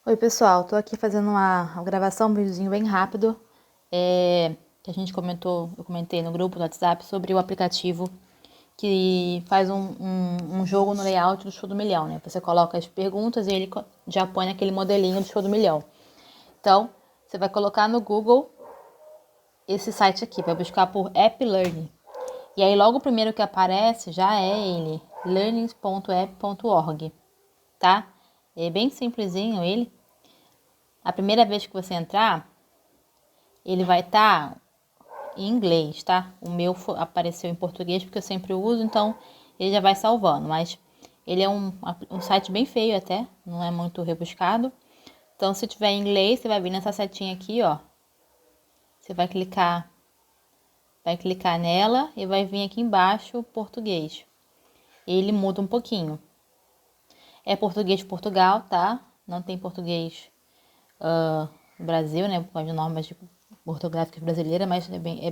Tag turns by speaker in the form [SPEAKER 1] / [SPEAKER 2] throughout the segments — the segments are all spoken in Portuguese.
[SPEAKER 1] Oi pessoal, tô aqui fazendo uma gravação, um videozinho bem rápido, que a gente comentou, eu comentei no grupo do WhatsApp sobre o aplicativo que faz um jogo no layout do Show do Milhão, né? Você coloca as perguntas e ele já põe naquele modelinho do Show do Milhão. Então, você vai colocar no Google esse site aqui, vai buscar por App Learning. E aí logo o primeiro que aparece já é ele, learning.app.org, tá? É bem simplesinho ele. A primeira vez que você entrar, ele vai estar em inglês, tá? O meu apareceu em português porque eu sempre uso, então ele já vai salvando. Mas ele é um site bem feio até, não é muito rebuscado. Então, se tiver em inglês, você vai vir nessa setinha aqui, ó. Você vai clicar nela e vai vir aqui embaixo português. Ele muda um pouquinho. É português de Portugal, tá? Não tem português Brasil, né? Com as normas ortográficas brasileiras, mas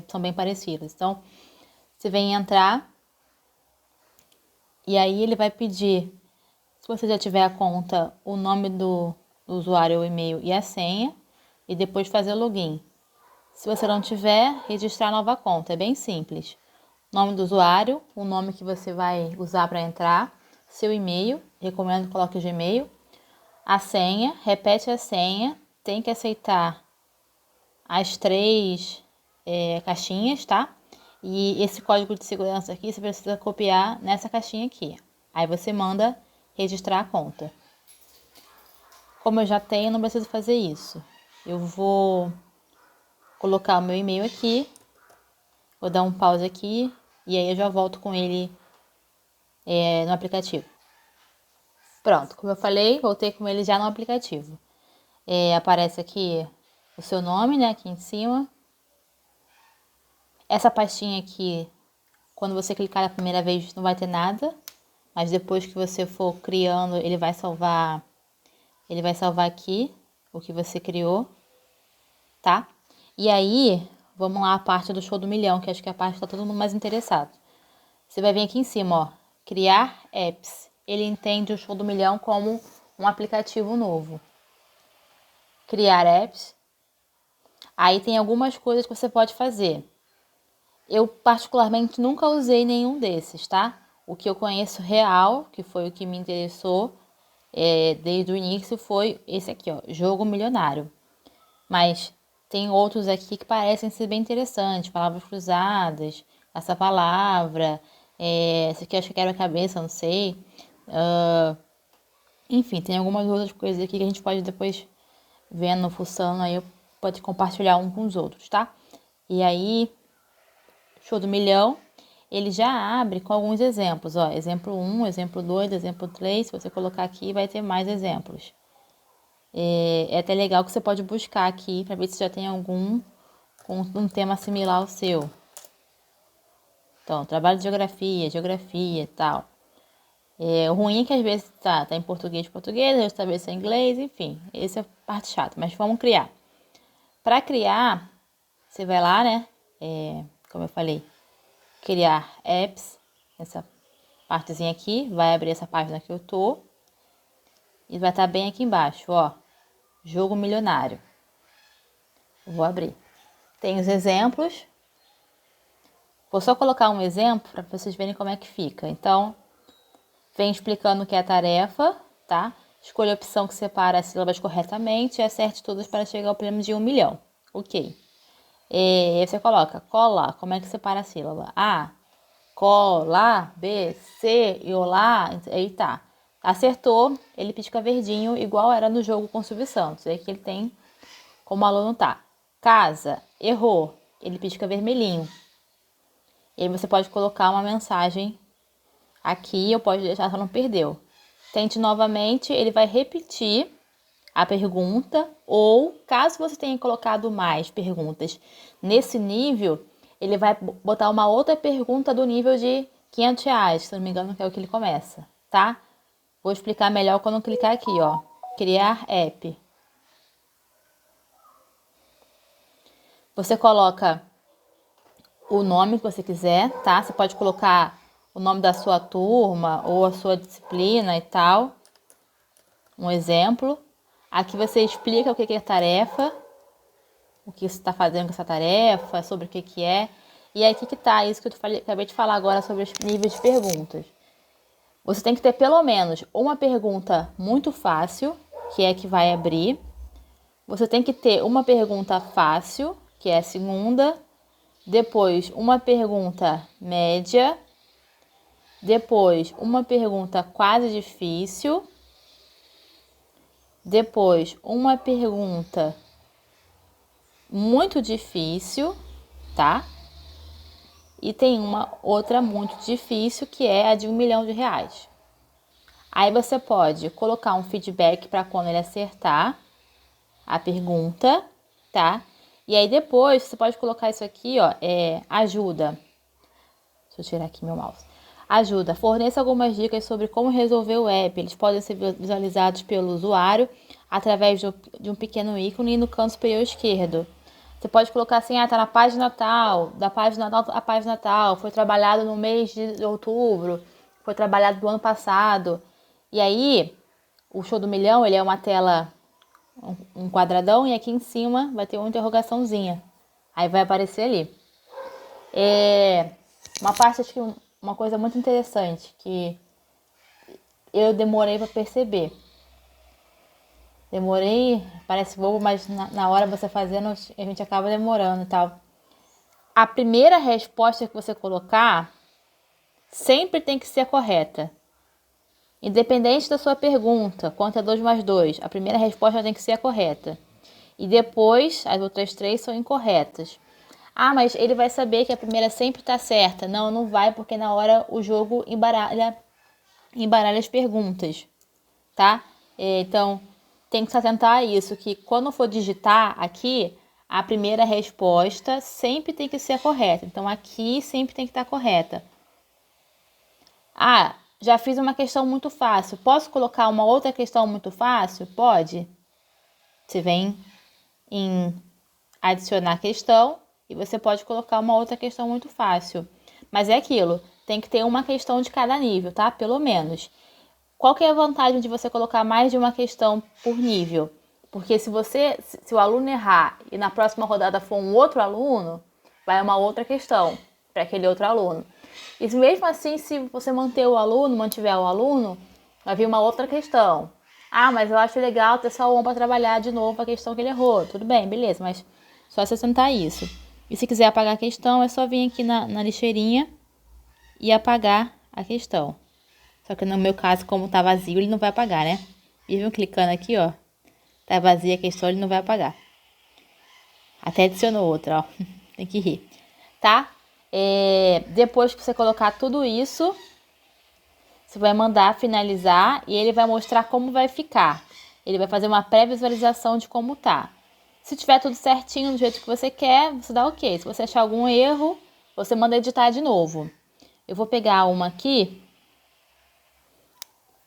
[SPEAKER 1] são bem parecidas. Então, você vem entrar e aí ele vai pedir, se você já tiver a conta, o nome do usuário, o e-mail e a senha, e depois fazer o login. Se você não tiver, registrar nova conta. É bem simples. Nome do usuário, o nome que você vai usar para entrar, seu e-mail, recomendo que coloque o Gmail, a senha, repete a senha, tem que aceitar as três caixinhas, tá? E esse código de segurança aqui, você precisa copiar nessa caixinha aqui. Aí você manda registrar a conta. Como eu já tenho, não preciso fazer isso. Eu vou colocar o meu e-mail aqui, vou dar um pause aqui e aí eu já volto com ele no aplicativo. Pronto, como eu falei, voltei com ele já no aplicativo. Aparece aqui o seu nome, né, aqui em cima. Essa pastinha aqui, quando você clicar a primeira vez, não vai ter nada, mas depois que você for criando, ele vai salvar aqui o que você criou, tá? E aí, vamos lá a parte do Show do Milhão, que acho que é a parte que tá todo mundo mais interessado. Você vai vir aqui em cima, ó, criar apps. Ele entende o Show do Milhão como um aplicativo novo. Criar apps. Aí tem algumas coisas que você pode fazer. Eu particularmente nunca usei nenhum desses, tá? O que eu conheço real, que foi o que me interessou desde o início, foi esse aqui, ó, Jogo Milionário. Mas tem outros aqui que parecem ser bem interessantes, palavras cruzadas, essa palavra, esse aqui eu acho que quebra-cabeça, não sei. Enfim, tem algumas outras coisas aqui que a gente pode depois vendo, fuçando, aí pode compartilhar um com os outros, tá? E aí, Show do Milhão, ele já abre com alguns exemplos, ó, exemplo 1, exemplo 2, exemplo 3, se você colocar aqui vai ter mais exemplos. É até legal que você pode buscar aqui para ver se já tem algum com um tema similar ao seu. Então, trabalho de geografia e tal. O ruim é que às vezes tá em português, às vezes é inglês, enfim. Essa é a parte chata, mas vamos criar. Para criar, você vai lá, né? Como eu falei, criar apps, essa partezinha aqui, vai abrir essa página que eu tô. E vai estar bem aqui embaixo, ó. Jogo milionário. Vou abrir. Tem os exemplos. Vou só colocar um exemplo para vocês verem como é que fica. Então, vem explicando o que é a tarefa, tá? Escolha a opção que separa as sílabas corretamente e acerte todas para chegar ao prêmio de 1 milhão. Ok. E aí você coloca cola, como é que separa a sílaba? A, cola, B, C e olá. Aí tá. Acertou, ele pisca verdinho, igual era no jogo com o Silvio Santos. Aí que ele tem como o aluno tá. Casa, errou, ele pisca vermelhinho. E aí você pode colocar uma mensagem aqui, ou pode deixar se não perdeu. Tente novamente, ele vai repetir a pergunta, ou caso você tenha colocado mais perguntas nesse nível, ele vai botar uma outra pergunta do nível de R$ 500, se não me engano, que é o que ele começa, tá? Vou explicar melhor quando clicar aqui, ó. Criar app. Você coloca o nome que você quiser, tá? Você pode colocar o nome da sua turma ou a sua disciplina e tal. Um exemplo. Aqui você explica o que é tarefa, o que você está fazendo com essa tarefa, sobre o que é. E aí, aqui que tá isso que eu acabei de falar agora sobre os níveis de perguntas. Você tem que ter pelo menos uma pergunta muito fácil, que é a que vai abrir. Você tem que ter uma pergunta fácil, que é a segunda. Depois, uma pergunta média. Depois, uma pergunta quase difícil. Depois, uma pergunta muito difícil, tá? E tem uma outra muito difícil, que é a de R$1 milhão. Aí você pode colocar um feedback para quando ele acertar a pergunta, tá? E aí depois você pode colocar isso aqui, ó, ajuda. Deixa eu tirar aqui meu mouse. Ajuda. Forneça algumas dicas sobre como resolver o app. Eles podem ser visualizados pelo usuário através de um pequeno ícone no canto superior esquerdo. Você pode colocar assim, tá na página tal, da página tal a página tal, foi trabalhado no mês de outubro, foi trabalhado do ano passado. E aí, o Show do Milhão, ele é uma tela, um quadradão, e aqui em cima vai ter uma interrogaçãozinha. Aí vai aparecer ali. Uma parte, acho que uma coisa muito interessante, que eu demorei para perceber. Demorei, parece bobo, mas na hora você fazendo, a gente acaba demorando e tal. A primeira resposta que você colocar sempre tem que ser a correta. Independente da sua pergunta, quanto é 2 mais 2, a primeira resposta tem que ser a correta. E depois, as outras 3 são incorretas. Mas ele vai saber que a primeira sempre está certa. Não, não vai, porque na hora o jogo embaralha as perguntas, tá? Então, tem que se atentar a isso, que quando for digitar aqui, a primeira resposta sempre tem que ser a correta. Então, aqui sempre tem que estar correta. Já fiz uma questão muito fácil. Posso colocar uma outra questão muito fácil? Pode. Você vem em adicionar questão e você pode colocar uma outra questão muito fácil. Mas é aquilo, tem que ter uma questão de cada nível, tá? Pelo menos. Qual que é a vantagem de você colocar mais de uma questão por nível? Porque se o aluno errar e na próxima rodada for um outro aluno, vai uma outra questão para aquele outro aluno. E mesmo assim, se você mantiver o aluno, vai vir uma outra questão. Mas eu acho legal ter só um para trabalhar de novo a questão que ele errou. Tudo bem, beleza, mas só você sentar isso. E se quiser apagar a questão, é só vir aqui na lixeirinha e apagar a questão. Só que no meu caso, como tá vazio, ele não vai apagar, né? Viram clicando aqui, ó. Tá vazia a questão, ele não vai apagar. Até adicionou outra, ó. Tem que rir. Tá? Depois que você colocar tudo isso, você vai mandar finalizar e ele vai mostrar como vai ficar. Ele vai fazer uma pré-visualização de como tá. Se tiver tudo certinho do jeito que você quer, você dá ok. Se você achar algum erro, você manda editar de novo. Eu vou pegar uma aqui,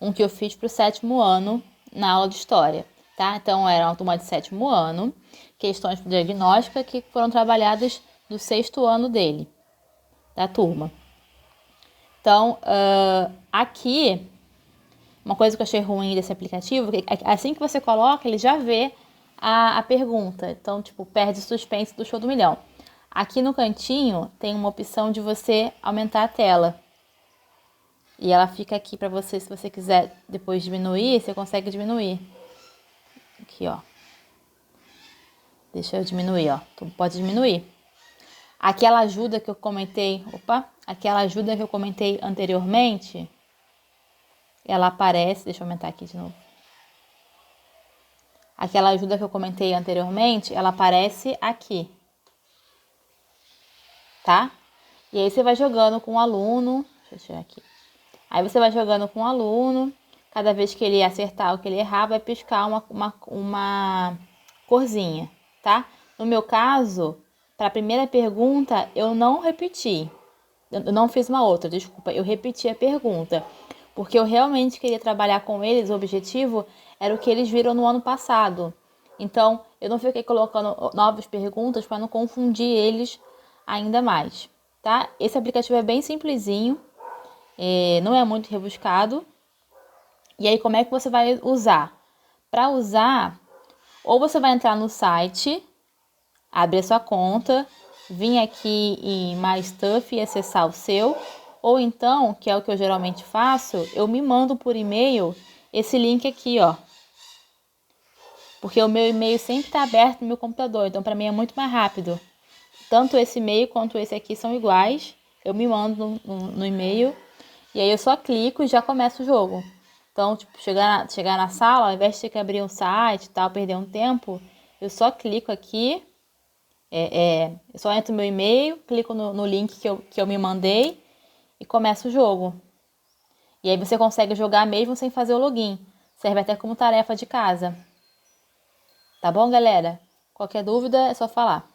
[SPEAKER 1] um que eu fiz para o 7º ano na aula de história, tá? Então, era uma turma de 7º ano, questões de diagnóstica que foram trabalhadas do 6º ano dele, da turma. Então, aqui, uma coisa que eu achei ruim desse aplicativo, que assim que você coloca, ele já vê a pergunta. Então, tipo, perde o suspense do Show do Milhão. Aqui no cantinho tem uma opção de você aumentar a tela. E ela fica aqui para você, se você quiser depois diminuir, você consegue diminuir. Aqui, ó. Deixa eu diminuir, ó. Tu pode diminuir. Aquela ajuda que eu comentei, anteriormente, ela aparece, deixa eu aumentar aqui de novo. Aquela ajuda que eu comentei anteriormente, ela aparece aqui. Tá? E aí você vai jogando com o aluno, deixa eu tirar aqui. Aí você vai jogando com o aluno, cada vez que ele acertar ou que ele errar, vai piscar uma corzinha, tá? No meu caso, para a primeira pergunta, eu não repeti. Eu não fiz uma outra, desculpa. Eu repeti a pergunta, porque eu realmente queria trabalhar com eles, o objetivo era o que eles viram no ano passado. Então, eu não fiquei colocando novas perguntas para não confundir eles ainda mais, tá? Esse aplicativo é bem simplesinho. Não é muito rebuscado. E aí, como é que você vai usar? Para usar, ou você vai entrar no site, abrir a sua conta, vir aqui em My Stuff e acessar o seu, ou então, que é o que eu geralmente faço, eu me mando por e-mail esse link aqui, ó. Porque o meu e-mail sempre está aberto no meu computador, então para mim é muito mais rápido. Tanto esse e-mail quanto esse aqui são iguais, eu me mando no e-mail, e aí eu só clico e já começa o jogo. Então, tipo, chegar na sala, ao invés de ter que abrir um site e tal, perder um tempo, eu só clico aqui, eu só entro no meu e-mail, clico no link que eu me mandei e começa o jogo. E aí você consegue jogar mesmo sem fazer o login. Serve até como tarefa de casa. Tá bom, galera? Qualquer dúvida é só falar.